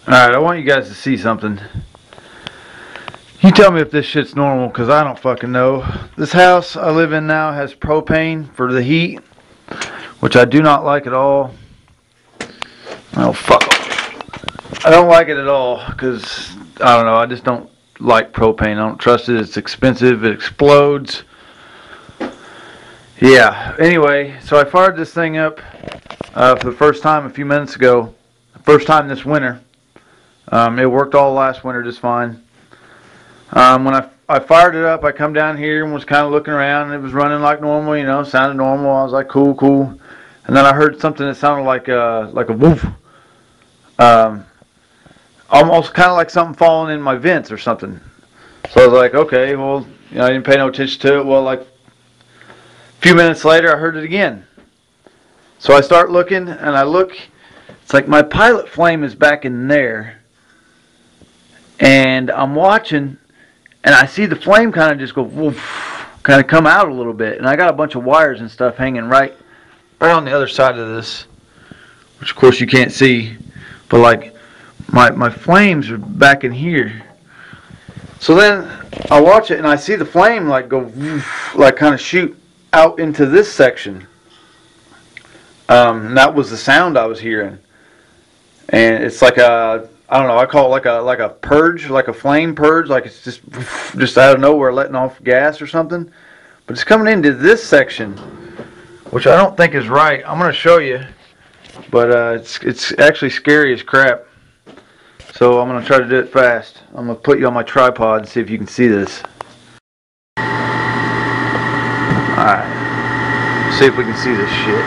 Alright, I want you guys to see something. You tell me if this shit's normal, because I don't fucking know. This house I live in now has propane for the heat, which I do not like at all. Oh, fuck. I don't like it at all, because, I don't know, I just don't like propane. I don't trust it. It's expensive. It explodes. Yeah, anyway, so I fired this thing up for the first time a few minutes ago. First time this winter. It worked all last winter just fine. When I fired it up, I come down here and was kind of looking around, and it was running like normal, you know, sounded normal. I was like, cool, cool. And then I heard something that sounded like a woof. Almost kind of like something falling in my vents or something. So I was like, okay, well, you know, I didn't pay no attention to it. Well, like a few minutes later, I heard it again. So I start looking, and I look. It's like my pilot flame is back in there. And I'm watching, and I see the flame kind of just go, woof, kind of come out a little bit. And I got a bunch of wires and stuff hanging right on the other side of this, which of course you can't see. But like, my flames are back in here. So then I watch it, and I see the flame like go, woof, like kind of shoot out into this section. And that was the sound I was hearing. And it's like a, I don't know, I call it like a purge, like a flame purge, like it's just out of nowhere letting off gas or something. But it's coming into this section, which I don't think is right. I'm going to show you, but it's actually scary as crap. So I'm going to try to do it fast. I'm going to put you on my tripod and see if you can see this. Alright, see if we can see this shit.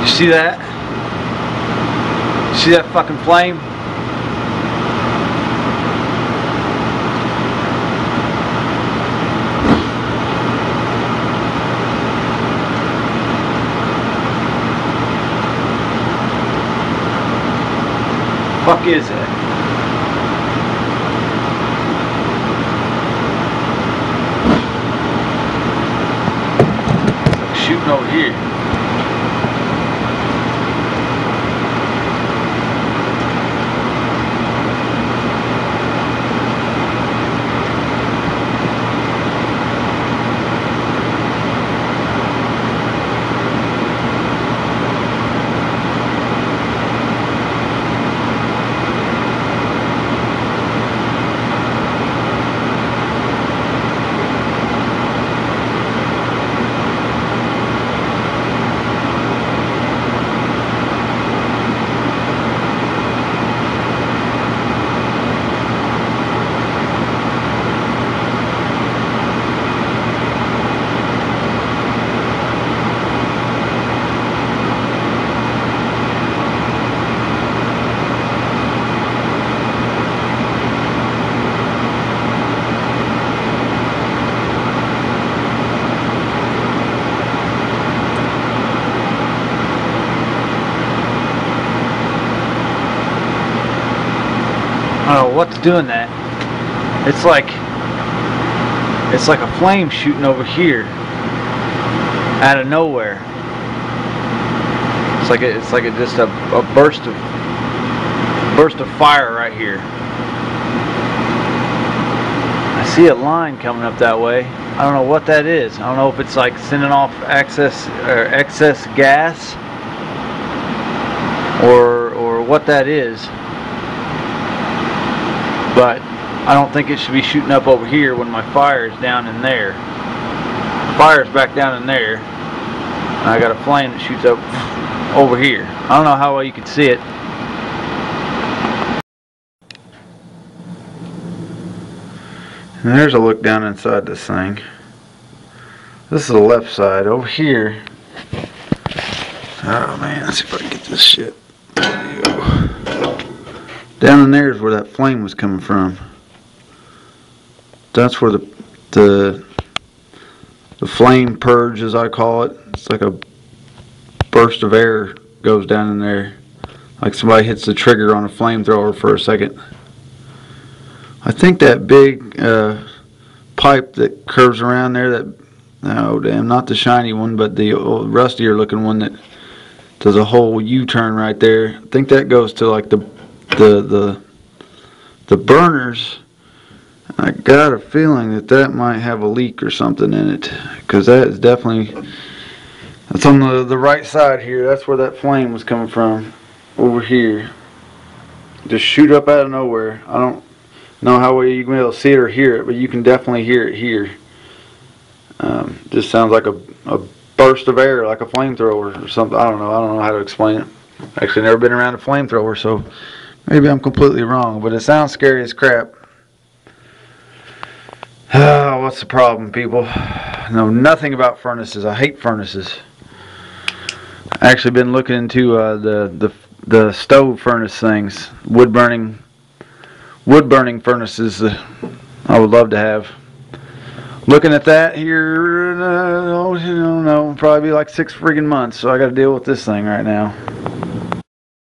You see that? See that fucking flame? Fuck is it? It's like shooting over here. I don't know what's doing that. It's like a flame shooting over here out of nowhere. It's like just a burst of fire right here. I see a line coming up that way. I don't know what that is. I don't know if it's like sending off excess gas or what that is. But I don't think it should be shooting up over here when my fire is down in there. The fire's back down in there. And I got a flame that shoots up over here. I don't know how well you can see it. And there's a look down inside this thing. This is the left side. Over here. Oh man, let's see if I can get this shit. There you go. Down in there is where that flame was coming from. That's where the flame purge, as I call it. It's like a burst of air goes down in there. Like somebody hits the trigger on a flamethrower for a second. I think that big pipe that curves around there, not the shiny one, but the old rustier looking one that does a whole U-turn right there. I think that goes to like the burners. I got a feeling that might have a leak or something in it, because that is definitely, that's on the right side here. That's where that flame was coming from, over here. Just shoot up out of nowhere. I don't know how well you can be able to see it or hear it, but you can definitely hear it here. Just sounds like a burst of air, like a flamethrower or something. I don't know how to explain it. Actually never been around a flamethrower, so maybe I'm completely wrong, but it sounds scary as crap. What's the problem, people? I know nothing about furnaces. I hate furnaces. I actually been looking into the stove furnace things, wood burning furnaces. I would love to have. Looking at that here, probably be like 6 friggin' months. So I got to deal with this thing right now.